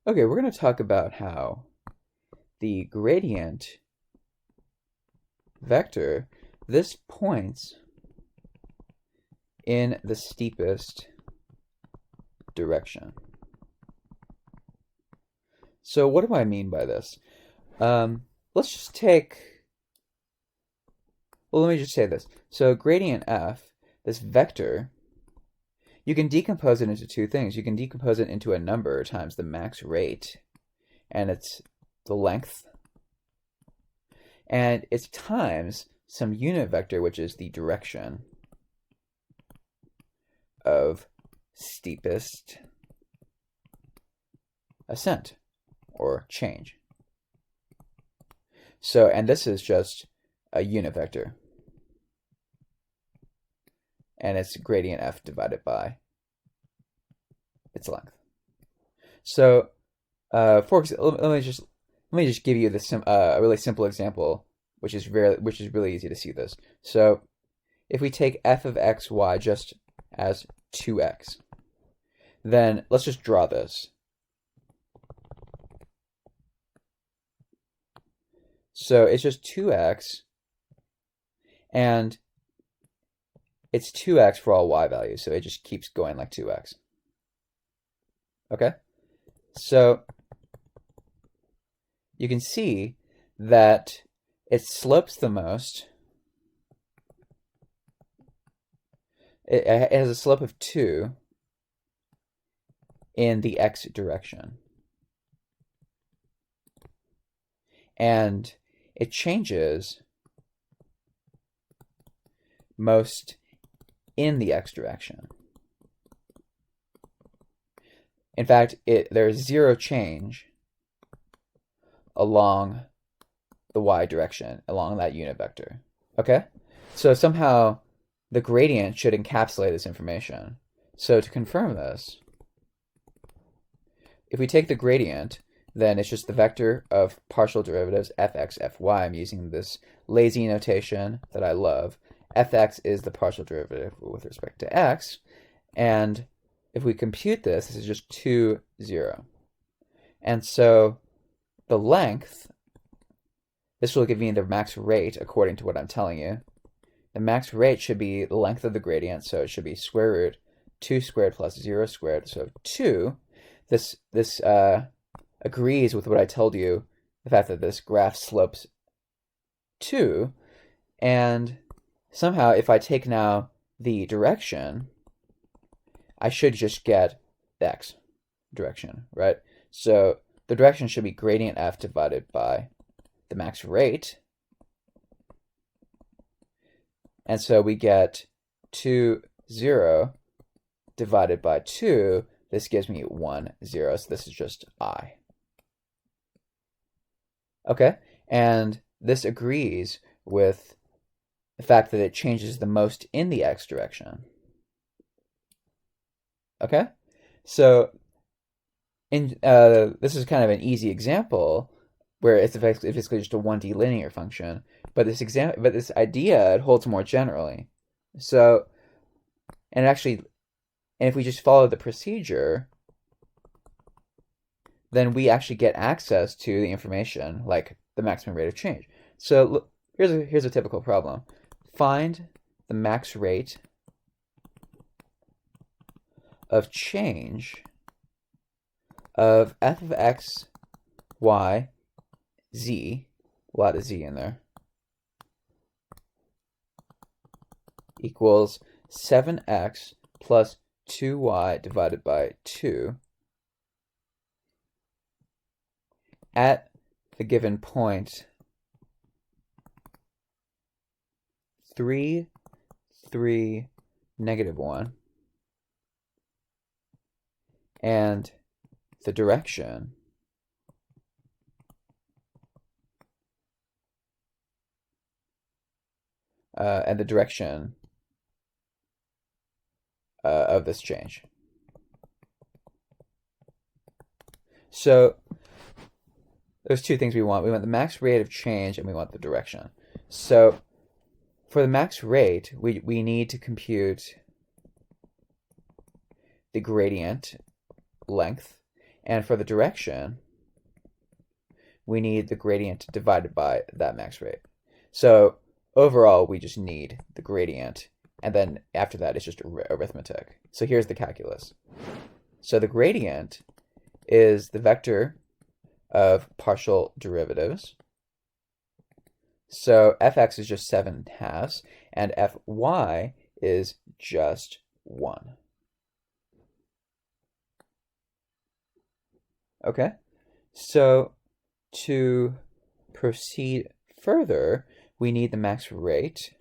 Okay, we're going to talk about how the gradient vector, this points in the steepest direction. So what do I mean by this? Let's just take, well, let me just say this. So gradient f, this vector, you can decompose it into two things. You can decompose it into a number times the max rate, and it's the length, and it's times some unit vector, which is the direction of steepest ascent or change. So, and this is just a unit vector, and it's gradient f divided by its length. So, for example, let me just give you this a really simple example, which is really easy to see this. So, if we take f of x, y just as 2x, then let's just draw this. So it's just 2x, and it's 2x for all y values, so it just keeps going like 2x. Okay? So you can see that it slopes the most. It has a slope of 2 in the x direction. And it changes most in the x direction. In fact, there's zero change along the y direction, along that unit vector. Okay? So somehow the gradient should encapsulate this information. So to confirm this, if we take the gradient, then it's just the vector of partial derivatives fx, fy. I'm using this lazy notation that I love. Fx is the partial derivative with respect to x. And if we compute this is just 2, 0. And so the length, this will give me the max rate according to what I'm telling you. The max rate should be the length of the gradient, so it should be square root 2 squared plus 0 squared, so 2. This agrees with what I told you, the fact that this graph slopes 2, and somehow if I take now the direction, I should just get the x direction, right? So the direction should be gradient f divided by the max rate, and so we get 2, 0 divided by 2. This gives me 1, 0, so this is just I. Okay, and this agrees with the fact that it changes the most in the x direction. Okay, so this is kind of an easy example where it's basically just a 1D linear function, but this idea, it holds more generally. So, and if we just follow the procedure, then we actually get access to the information, like the maximum rate of change. So look, here's a typical problem. Find the max rate of change of f of x, y, z, a lot of z in there, equals 7x plus 2y divided by 2 at the given point 3, 3, -1, and the direction of this change. So there's two things we want. We want the max rate of change and we want the direction. So for the max rate, we need to compute the gradient length, And for the direction, we need the gradient divided by that max rate. So overall, we just need the gradient. And then after that, it's just arithmetic. So here's the calculus. So the gradient is the vector of partial derivatives. So fx is just 7/2, and fy is just 1. Okay, so to proceed further, we need the max rate.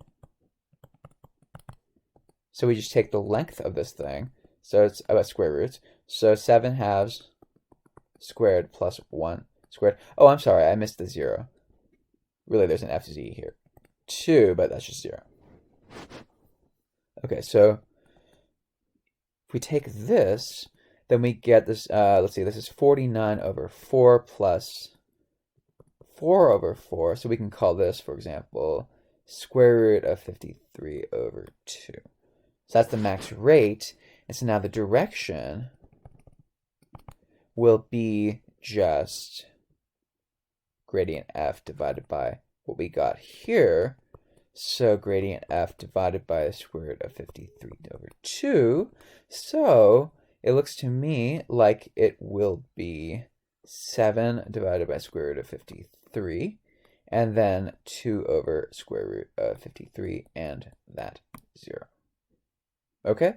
So we just take the length of this thing. So it's about square roots. So 7/2 squared plus 1 squared. Oh, I'm sorry, I missed the 0. Really, there's an fz here. 2, but that's just 0. Okay, so if we take this, then we get this, let's see, this is 49 over 4 plus 4 over 4. So we can call this, for example, square root of 53 over 2. So that's the max rate. And so now the direction will be just gradient f divided by what we got here. So gradient f divided by the square root of 53 over 2. So it looks to me like it will be 7 divided by square root of 53, and then 2 over square root of 53, and that 0. Okay?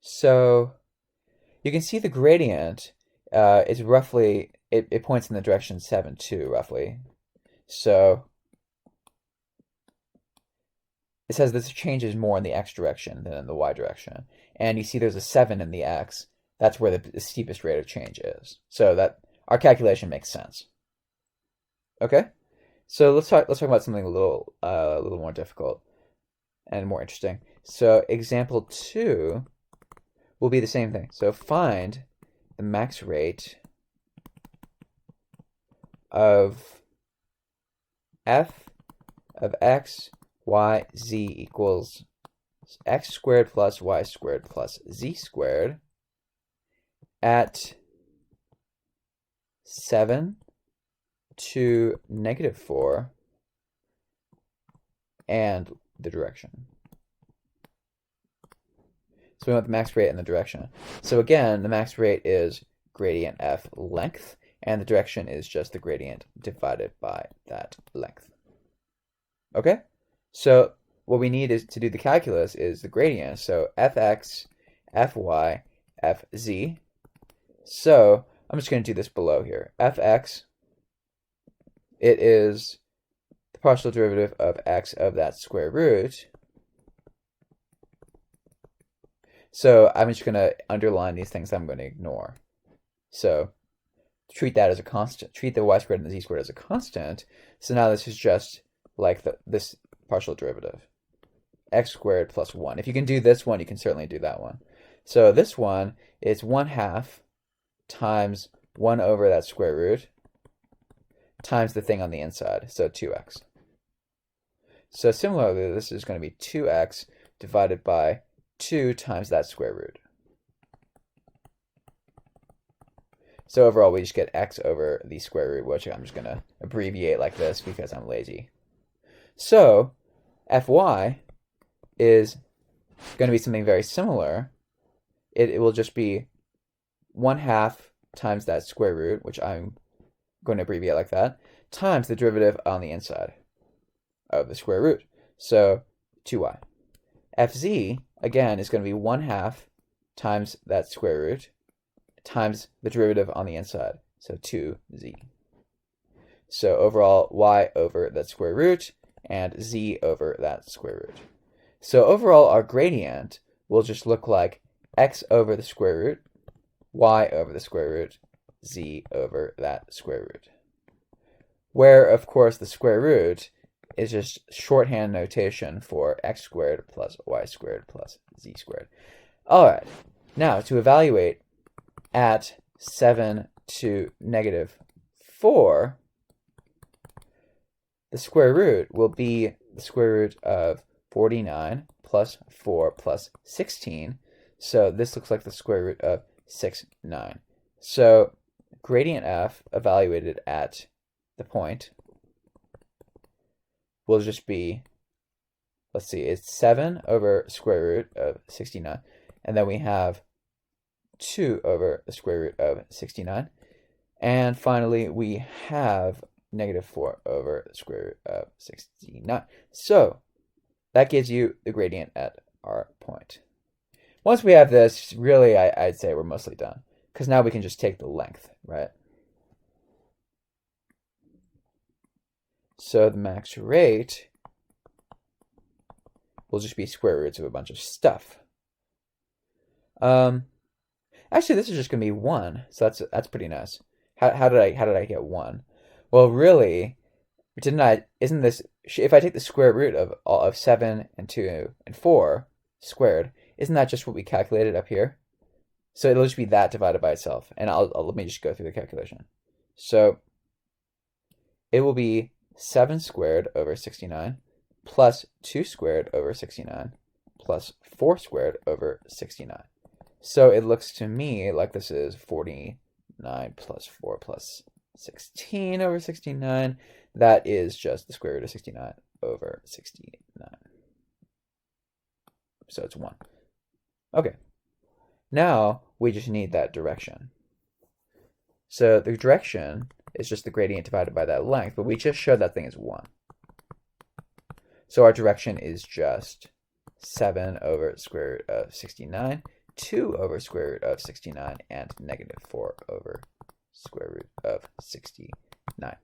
So you can see the gradient is roughly, it points in the direction 7, 2, roughly. So it says this changes more in the x direction than in the y direction. And you see there's a 7 in the x. That's where the steepest rate of change is. So that our calculation makes sense. Okay? So let's talk about something a little more difficult and more interesting. So example 2 will be the same thing. So find the max rate of f of x, y, z equals x squared plus y squared plus z squared at 7 to -4 and the direction. So we want the max rate and the direction. So again, the max rate is gradient f length, and the direction is just the gradient divided by that length. Okay? So what we need is to do the calculus is the gradient. So fx, fy, fz. So I'm just going to do this below here. Fx, it is the partial derivative of x of that square root. So I'm just going to underline these things that I'm going to ignore. So treat that as a constant. Treat the y squared and the z squared as a constant. So now this is just like this partial derivative. X squared plus 1. If you can do this one, you can certainly do that one. So this one is 1/2 times 1 over that square root times the thing on the inside, so 2x. So similarly, this is going to be 2x divided by 2 times that square root. So overall, we just get x over the square root, which I'm just going to abbreviate like this because I'm lazy. So fy is going to be something very similar. It will just be 1/2 times that square root, which I'm going to abbreviate like that, times the derivative on the inside of the square root. So 2y. Fz, again, is going to be 1/2 times that square root times the derivative on the inside, so 2z. So overall, y over that square root and z over that square root. So overall, our gradient will just look like x over the square root, y over the square root, z over that square root. Where, of course, the square root is just shorthand notation for x squared plus y squared plus z squared. All right, now to evaluate at 7 to -4, the square root will be the square root of 49 plus 4 plus 16. So this looks like the square root of 6, 9. So gradient f evaluated at the point will just be, let's see, it's 7 over square root of 69. And then we have 2 over the square root of 69. And finally, we have negative 4 over the square root of 69. So that gives you the gradient at our point. Once we have this, really, I'd say we're mostly done. Because now we can just take the length, right? So the max rate will just be square roots of a bunch of stuff. Actually, this is just going to be 1, so that's pretty nice. How did I get 1? Well, really, isn't this, if I take the square root of 7 and 2 and 4 squared, isn't that just what we calculated up here? So it'll just be that divided by itself. And let me just go through the calculation. So it will be 7 squared over 69 plus 2 squared over 69 plus 4 squared over 69. So it looks to me like this is 49 plus 4 plus 16 over 69. That is just the square root of 69 over 69. So it's 1. Okay. Now we just need that direction. So the direction is just the gradient divided by that length, but we just showed that thing is 1. So our direction is just 7 over square root of 69, 2 over square root of 69, and negative 4 over square root of 69.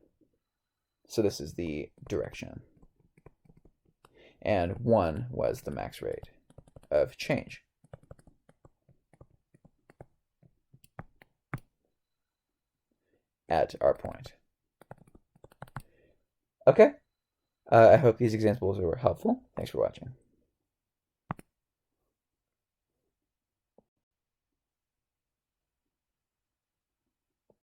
So this is the direction. And 1 was the max rate of change. At our point. Okay. I hope these examples were helpful. Thanks for watching.